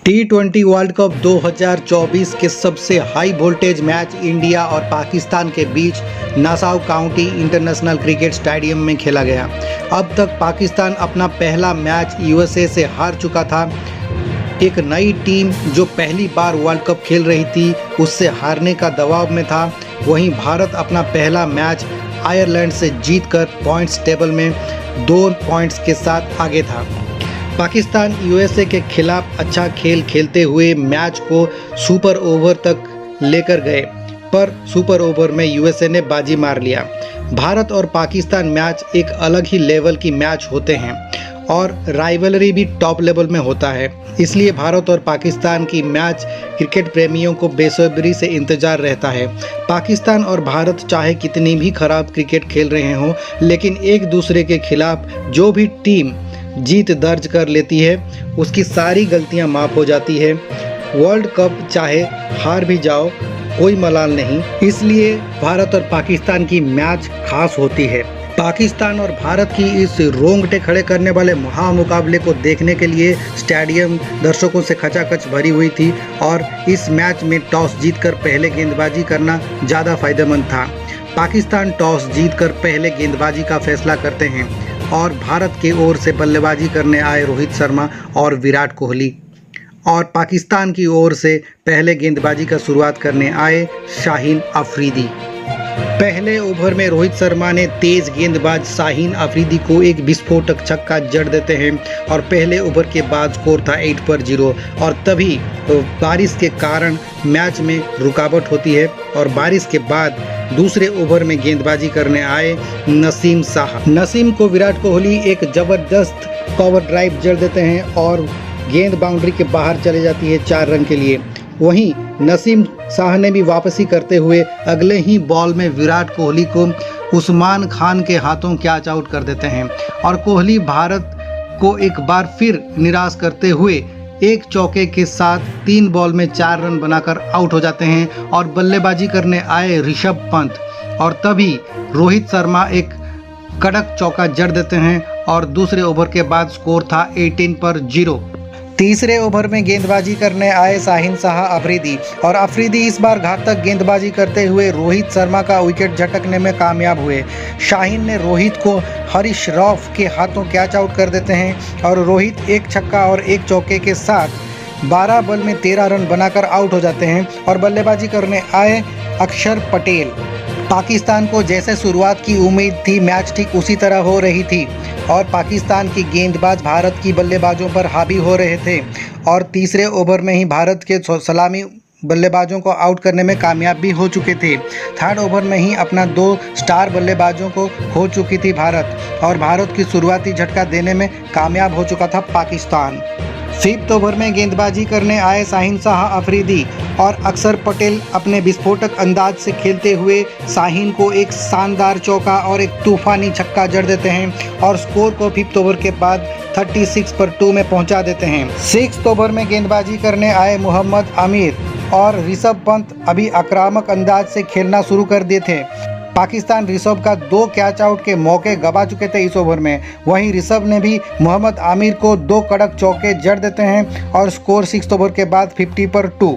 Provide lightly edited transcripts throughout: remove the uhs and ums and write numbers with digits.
T20 world cup 2024 के सबसे high voltage match India और पाकिस्तान के बीच Nassau county international cricket stadium में खेला गया। अब तक पाकिस्तान अपना पहला मैच यूएसए से हार चुका था। एक नई टीम जो पहली बार वर्ल्ड कप खेल रही थी उससे हारने का दबाव में था। वहीं भारत अपना पहला मैच आयरलैंड से जीतकर पॉइंट्स टेबल में 2 पॉइंट्स के साथ आगे था। पाकिस्तान यूएसए के खिलाफ अच्छा खेल खेलते हुए मैच को सुपर ओवर तक लेकर गए, पर सुपर ओवर में यूएसए ने बाजी मार लिया। भारत और पाकिस्तान मैच एक अलग ही लेवल की मैच होते हैं और राइवलरी भी टॉप लेवल में होता है। इसलिए भारत और पाकिस्तान की मैच क्रिकेट प्रेमियों को बेसब्री से इंतजार रहता है। पाकिस्तान और भारत चाहे कितनी भी खराब क्रिकेट खेल रहे हों, लेकिन एक दूसरे के खिलाफ जो भी टीम जीत दर्ज कर लेती है उसकी सारी गलतियां माफ़ हो जाती है। वर्ल्ड कप चाहे हार भी जाओ कोई मलाल नहीं। इसलिए भारत और पाकिस्तान की मैच खास होती है। पाकिस्तान और भारत की इस रोंगटे खड़े करने वाले महामुकाबले को देखने के लिए स्टेडियम दर्शकों से खचाखच भरी हुई थी और इस मैच में टॉस जीतकर पहले गेंदबाजी करना ज़्यादा फायदेमंद था। पाकिस्तान टॉस जीतकर पहले गेंदबाजी का फैसला करते हैं और भारत की ओर से बल्लेबाजी करने आए रोहित शर्मा और विराट कोहली, और पाकिस्तान की ओर से पहले गेंदबाजी का शुरुआत करने आए शाहीन अफरीदी। पहले ओवर में रोहित शर्मा ने तेज गेंदबाज शाहीन अफरीदी को एक विस्फोटक छक्का जड़ देते हैं और पहले ओवर के बाद स्कोर था 8 पर 0। और तभी बारिश के कारण मैच में रुकावट होती है और बारिश के बाद दूसरे ओवर में गेंदबाजी करने आए नसीम शाह। नसीम को विराट कोहली एक ज़बरदस्त कवर ड्राइव जड़ देते हैं और गेंद बाउंड्री के बाहर चले जाती है 4 रन के लिए। वहीं नसीम शाह ने भी वापसी करते हुए अगले ही बॉल में विराट कोहली को उस्मान खान के हाथों कैच आउट कर देते हैं और कोहली भारत को एक बार फिर निराश करते हुए एक चौके के साथ 3 बॉल में 4 रन बनाकर आउट हो जाते हैं और बल्लेबाजी करने आए ऋषभ पंत, और तभी रोहित शर्मा एक कड़क चौका जड़ देते हैं और दूसरे ओवर के बाद स्कोर था 18 पर 0। तीसरे ओवर में गेंदबाजी करने आए शाहीन शाह अफरीदी, और अफरीदी इस बार घातक गेंदबाजी करते हुए रोहित शर्मा का विकेट झटकने में कामयाब हुए। शाहीन ने रोहित को हरीश रौफ के हाथों कैच आउट कर देते हैं और रोहित एक छक्का और एक चौके के साथ 12 बॉल में 13 रन बनाकर आउट हो जाते हैं और बल्लेबाजी करने आए अक्षर पटेल। पाकिस्तान को जैसे शुरुआत की उम्मीद थी मैच ठीक उसी तरह हो रही थी और पाकिस्तान की गेंदबाज भारत की बल्लेबाजों पर हावी हो रहे थे और तीसरे ओवर में ही भारत के सलामी बल्लेबाजों को आउट करने में कामयाब भी हो चुके थे। थर्ड ओवर में ही अपना 2 स्टार बल्लेबाजों को खो चुकी थी भारत और भारत की शुरुआती झटका देने में कामयाब हो चुका था पाकिस्तान। 5th ओवर में गेंदबाजी करने आए शाहीन शाह अफरीदी और अक्षर पटेल अपने विस्फोटक अंदाज से खेलते हुए शाहीन को एक शानदार चौका और एक तूफानी छक्का जड़ देते हैं और स्कोर को 5th ओवर के बाद 36 पर 2 में पहुंचा देते हैं। 6th ओवर में गेंदबाजी करने आए मोहम्मद आमिर और ऋषभ पंत अभी आक्रामक अंदाज से खेलना शुरू कर दिए थे। पाकिस्तान ऋषभ का 2 कैच आउट के मौके गवा चुके थे इस ओवर में। वहीं ऋषभ ने भी मोहम्मद आमिर को 2 कड़क चौके जड़ देते हैं और स्कोर 6th ओवर के बाद 50 पर 2।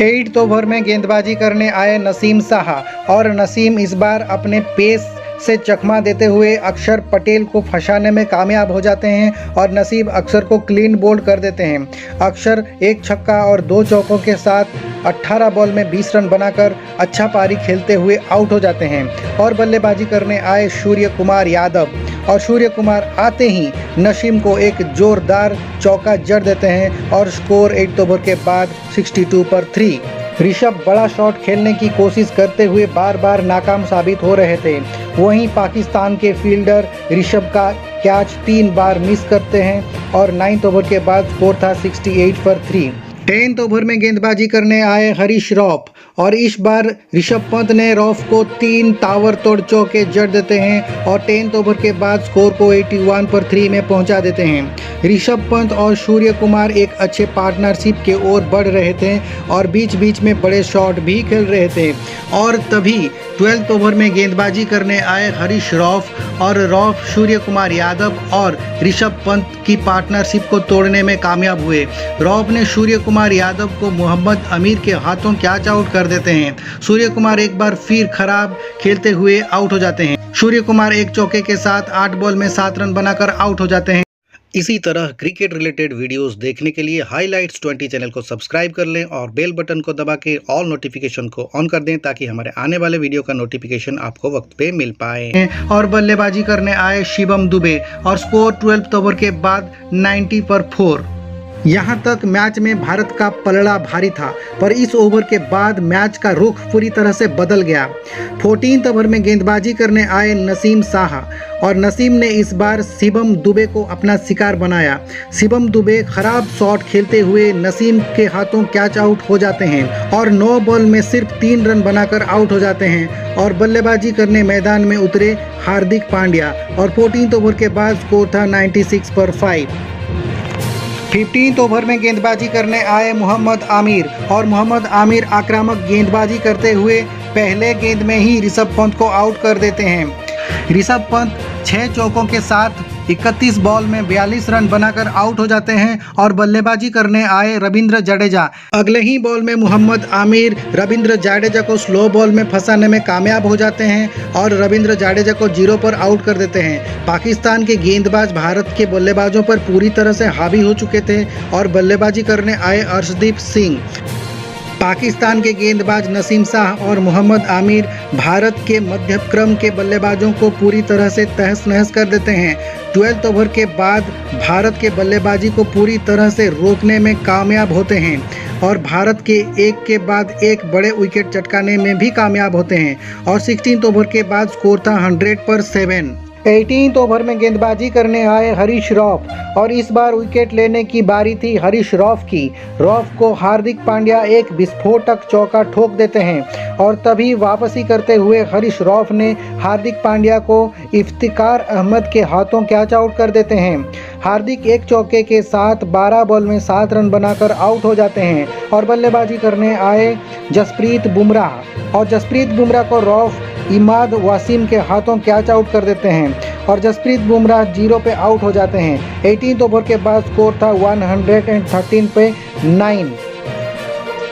8th ओवर में गेंदबाजी करने आए नसीम शाह और नसीम इस बार अपने पेस से चकमा देते हुए अक्षर पटेल को फंसाने में कामयाब हो जाते हैं और नसीम अक्षर को क्लीन बोल्ड कर देते हैं। अक्षर एक छक्का और 2 चौकों के साथ 18 बॉल में 20 रन बनाकर अच्छा पारी खेलते हुए आउट हो जाते हैं और बल्लेबाजी करने आए सूर्य कुमार यादव, और सूर्य कुमार आते ही नसीम को एक जोरदार चौका जड़ देते हैं और स्कोर 8th ओवर के बाद 62 पर 3। ऋषभ बड़ा शॉट खेलने की कोशिश करते हुए बार बार नाकाम साबित हो रहे थे। वहीं पाकिस्तान के फील्डर ऋषभ का कैच 3 बार मिस करते हैं और 9th ओवर के बाद स्कोर था 68 पर 3। 10th ओवर में गेंदबाजी करने आए हरीश रॉफ और इस बार ऋषभ पंत ने रॉफ को 3 ताबड़तोड़ चौके जड़ देते हैं और 10th ओवर के बाद स्कोर को 81 पर 3 में पहुंचा देते हैं। ऋषभ पंत और सूर्य कुमार एक अच्छे पार्टनरशिप के ओर बढ़ रहे थे और बीच बीच में बड़े शॉट भी खेल रहे थे और तभी 12th ओवर में गेंदबाजी करने आए हरीश रॉफ और रॉफ सूर्य कुमार यादव और ऋषभ पंत की पार्टनरशिप को तोड़ने में कामयाब हुए। रॉफ ने सूर्य कुमार यादव को मोहम्मद आमिर के हाथों कैच आउट कर देते हैं। सूर्य कुमार एक बार फिर खराब खेलते हुए आउट हो जाते हैं। सूर्य कुमार एक चौके के साथ 8 बॉल में 7 रन बनाकर आउट हो जाते हैं। इसी तरह क्रिकेट रिलेटेड वीडियोस देखने के लिए हाइलाइट्स 20 चैनल को सब्सक्राइब कर लें और बेल बटन को दबा के ऑल नोटिफिकेशन को ऑन कर दें ताकि हमारे आने वाले वीडियो का नोटिफिकेशन आपको वक्त पे मिल पाए। और बल्लेबाजी करने आए शिवम दुबे और स्कोर 12th ओवर के बाद 90 पर 4। यहां तक मैच में भारत का पलड़ा भारी था, पर इस ओवर के बाद मैच का रुख पूरी तरह से बदल गया। 14th ओवर में गेंदबाजी करने आए नसीम शाह और नसीम ने इस बार शिवम दुबे को अपना शिकार बनाया। शिवम दुबे खराब शॉट खेलते हुए नसीम के हाथों कैच आउट हो जाते हैं और 9 बॉल में सिर्फ 3 रन बनाकर आउट हो जाते हैं और बल्लेबाजी करने मैदान में उतरे हार्दिक पांड्या और 14th ओवर के बाद स्कोर था 96 पर 5। 15th ओवर में गेंदबाजी करने आए मोहम्मद आमिर और मोहम्मद आमिर आक्रामक गेंदबाजी करते हुए पहले गेंद में ही ऋषभ पंत को आउट कर देते हैं। ऋषभ पंत 6 चौकों के साथ 31 बॉल में 42 रन बनाकर आउट हो जाते हैं और बल्लेबाजी करने आए रविंद्र जडेजा अगले ही बॉल में मोहम्मद आमिर रविंद्र जडेजा को स्लो बॉल में फंसाने में कामयाब हो जाते हैं और रविंद्र जडेजा को 0 पर आउट कर देते हैं। पाकिस्तान के गेंदबाज भारत के बल्लेबाजों पर पूरी तरह से हावी हो चुके थे और बल्लेबाजी करने आए अर्शदीप सिंह। पाकिस्तान के गेंदबाज नसीम शाह और मोहम्मद आमिर भारत के मध्य क्रम के बल्लेबाजों को पूरी तरह से तहस नहस कर देते हैं। 12th ओवर के बाद भारत के बल्लेबाजी को पूरी तरह से रोकने में कामयाब होते हैं और भारत के एक के बाद एक बड़े विकेट चटकाने में भी कामयाब होते हैं और 16th ओवर के बाद स्कोर था 100 पर 7। 18th ओवर में गेंदबाजी करने आए हरीश रॉफ और इस बार विकेट लेने की बारी थी हरीश रॉफ की। रॉफ को हार्दिक पांड्या एक विस्फोटक चौका ठोक देते हैं और तभी वापसी करते हुए हरीश रॉफ ने हार्दिक पांड्या को इफ्तिकार अहमद के हाथों कैच आउट कर देते हैं। हार्दिक एक चौके के साथ 12 बॉल में 7 रन बनाकर आउट हो जाते हैं और बल्लेबाजी करने आए जसप्रीत बुमराह और जसप्रीत बुमराह को रॉफ इमाद वासिम के हाथों कैच आउट कर देते हैं और जसप्रीत बुमराह 0 पे आउट हो जाते हैं। 18th ओवर के बाद स्कोर था 113 पे 9।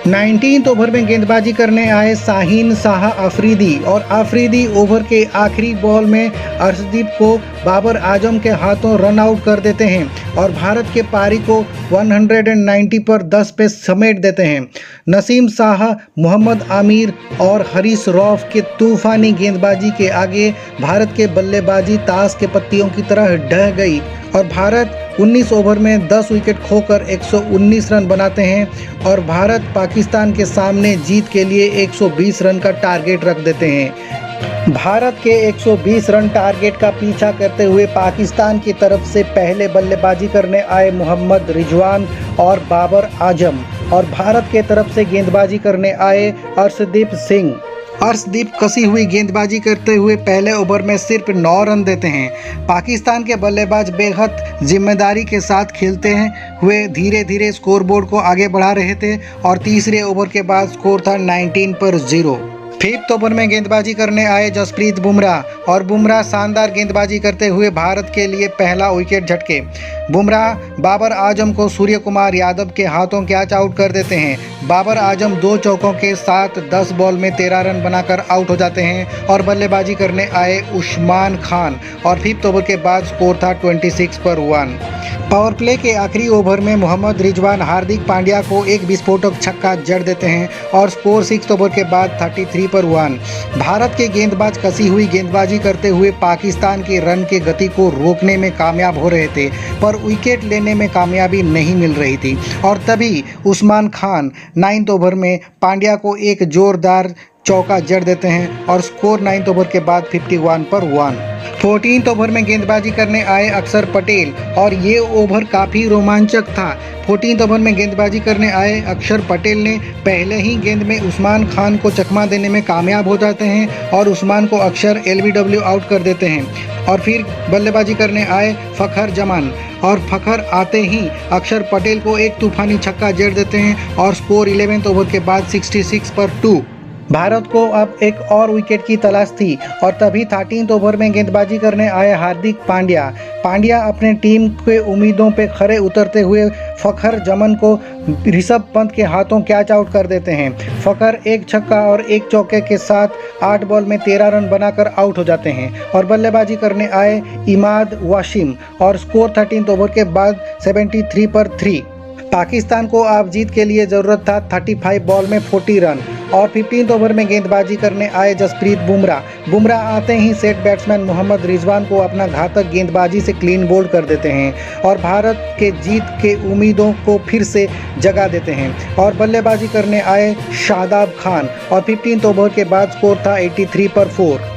19th ओवर में गेंदबाजी करने आए शाहीन शाह अफरीदी और अफरीदी ओवर के आखिरी बॉल में अर्शदीप को बाबर आजम के हाथों रन आउट कर देते हैं और भारत के पारी को 190 पर 10 पे समेट देते हैं। नसीम शाह, मोहम्मद आमिर और हरीश रॉफ के तूफानी गेंदबाजी के आगे भारत के बल्लेबाजी ताश के पत्तियों की तरह ढह गई और भारत 19 ओवर में 10 विकेट खोकर 119 रन बनाते हैं और भारत पाकिस्तान के सामने जीत के लिए 120 रन का टारगेट रख देते हैं। भारत के 120 रन टारगेट का पीछा करते हुए पाकिस्तान की तरफ से पहले बल्लेबाजी करने आए मोहम्मद रिजवान और बाबर आजम और भारत के तरफ से गेंदबाजी करने आए अर्शदीप सिंह। अर्शदीप कसी हुई गेंदबाजी करते हुए पहले ओवर में सिर्फ 9 रन देते हैं। पाकिस्तान के बल्लेबाज बेहद जिम्मेदारी के साथ खेलते हुए धीरे धीरे स्कोरबोर्ड को आगे बढ़ा रहे थे और तीसरे ओवर के बाद स्कोर था 19 पर 0। 5th ओवर में गेंदबाजी करने आए जसप्रीत बुमराह और बुमराह शानदार गेंदबाजी करते हुए भारत के लिए पहला विकेट झटके। बुमराह बाबर आजम को सूर्य कुमार यादव के हाथों कैच आउट कर देते हैं। बाबर आजम 2 चौकों के साथ 10 बॉल में 13 रन बनाकर आउट हो जाते हैं और बल्लेबाजी करने आए उस्मान खान और 5th ओवर के बाद स्कोर था 26 पर 1। पावर प्ले के आखिरी ओवर में मोहम्मद रिजवान हार्दिक पांड्या को एक विस्फोटक छक्का जड़ देते हैं और स्कोर 6th ओवर के बाद 33 पर 1। भारत के गेंदबाज कसी हुई गेंदबाजी करते हुए पाकिस्तान के रन के गति को रोकने में कामयाब हो रहे थे, पर विकेट लेने में कामयाबी नहीं मिल रही थी और तभी उस्मान खान 9th ओवर में पांड्या को एक जोरदार चौका जड़ देते हैं और स्कोर 9th ओवर के बाद 51 पर 1। 14 ओवर में गेंदबाजी करने आए अक्षर पटेल और ये ओवर काफ़ी रोमांचक था। 14 ओवर में गेंदबाजी करने आए अक्षर पटेल ने पहले ही गेंद में उस्मान खान को चकमा देने में कामयाब हो जाते हैं और उस्मान को अक्षर LBW आउट कर देते हैं। और फिर बल्लेबाजी करने आए फ़खर जमान और फ़खर आते ही अक्षर पटेल को एक तूफानी छक्का जड़ देते हैं और स्कोर 11वें ओवर के बाद 66 पर 2। भारत को अब एक और विकेट की तलाश थी और तभी 13 ओवर में गेंदबाजी करने आए हार्दिक पांड्या अपने टीम के उम्मीदों पे खरे उतरते हुए फ़खर जमान को ऋषभ पंत के हाथों कैच आउट कर देते हैं। फ़खर एक छक्का और एक चौके के साथ 8 बॉल में 13 रन बनाकर आउट हो जाते हैं और बल्लेबाजी करने आए इमाद वासिम और स्कोर 13 ओवर के बाद 73 पर 3। पाकिस्तान को अब जीत के लिए ज़रूरत था 35 बॉल में 40 रन और 15 ओवर में गेंदबाजी करने आए जसप्रीत बुमराह आते ही सेट बैट्समैन मोहम्मद रिजवान को अपना घातक गेंदबाजी से क्लीन बोल्ड कर देते हैं और भारत के जीत के उम्मीदों को फिर से जगा देते हैं और बल्लेबाजी करने आए शादाब खान और 15 ओवर के बाद स्कोर था 83 पर 4।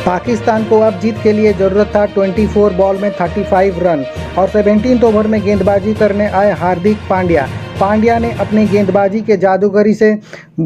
पाकिस्तान को अब जीत के लिए ज़रूरत था 24 बॉल में 35 रन और 17 ओवर में गेंदबाजी करने आए हार्दिक पांड्या ने अपनी गेंदबाजी के जादूगरी से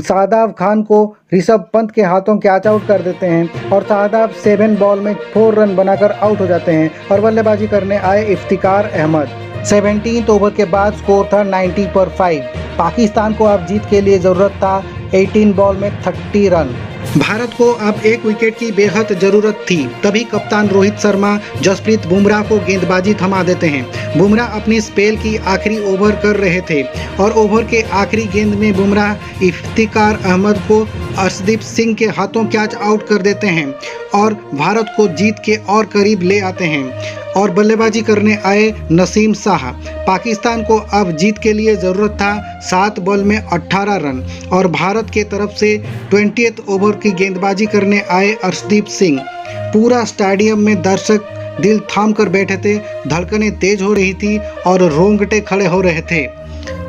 शादाब खान को ऋषभ पंत के हाथों कैच आउट कर देते हैं और शादाब 7 बॉल में 4 रन बनाकर आउट हो जाते हैं और बल्लेबाजी करने आए इफ्तिकार अहमद। 17 ओवर के बाद स्कोर था 90 पर 5। पाकिस्तान को अब जीत के लिए ज़रूरत था 18 बॉल में 30 रन। भारत को अब एक विकेट की बेहद ज़रूरत थी, तभी कप्तान रोहित शर्मा जसप्रीत बुमराह को गेंदबाजी थमा देते हैं। बुमराह अपनी स्पेल की आखिरी ओवर कर रहे थे और ओवर के आखिरी गेंद में बुमराह इफ्तिकार अहमद को अर्शदीप सिंह के हाथों कैच आउट कर देते हैं और भारत को जीत के और करीब ले आते हैं और बल्लेबाजी करने आए नसीम शाह। पाकिस्तान को अब जीत के लिए ज़रूरत था 7 बॉल में 18 रन और भारत के तरफ से 20th ओवर की गेंदबाजी करने आए अर्शदीप सिंह। पूरा स्टेडियम में दर्शक दिल थाम कर बैठे थे, धड़कनें तेज हो रही थी और रोंगटे खड़े हो रहे थे।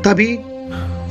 तभी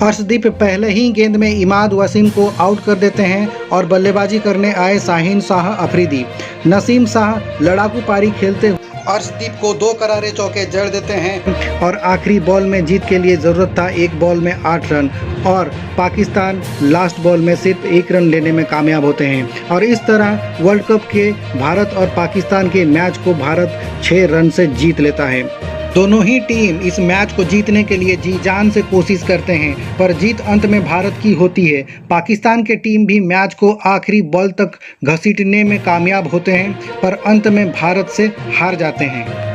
अर्शदीप पहले ही गेंद में इमाद वासिम को आउट कर देते हैं और बल्लेबाजी करने आए शाहीन शाह अफरीदी। नसीम शाह लड़ाकू पारी खेलते अर्शदीप को 2 करारे चौके जड़ देते हैं और आखिरी बॉल में जीत के लिए ज़रूरत था 1 बॉल में 8 रन और पाकिस्तान लास्ट बॉल में सिर्फ 1 रन लेने में कामयाब होते हैं और इस तरह वर्ल्ड कप के भारत और पाकिस्तान के मैच को भारत 6 रन से जीत लेता है। दोनों ही टीम इस मैच को जीतने के लिए जी जान से कोशिश करते हैं पर जीत अंत में भारत की होती है। पाकिस्तान के टीम भी मैच को आखिरी बॉल तक घसीटने में कामयाब होते हैं पर अंत में भारत से हार जाते हैं।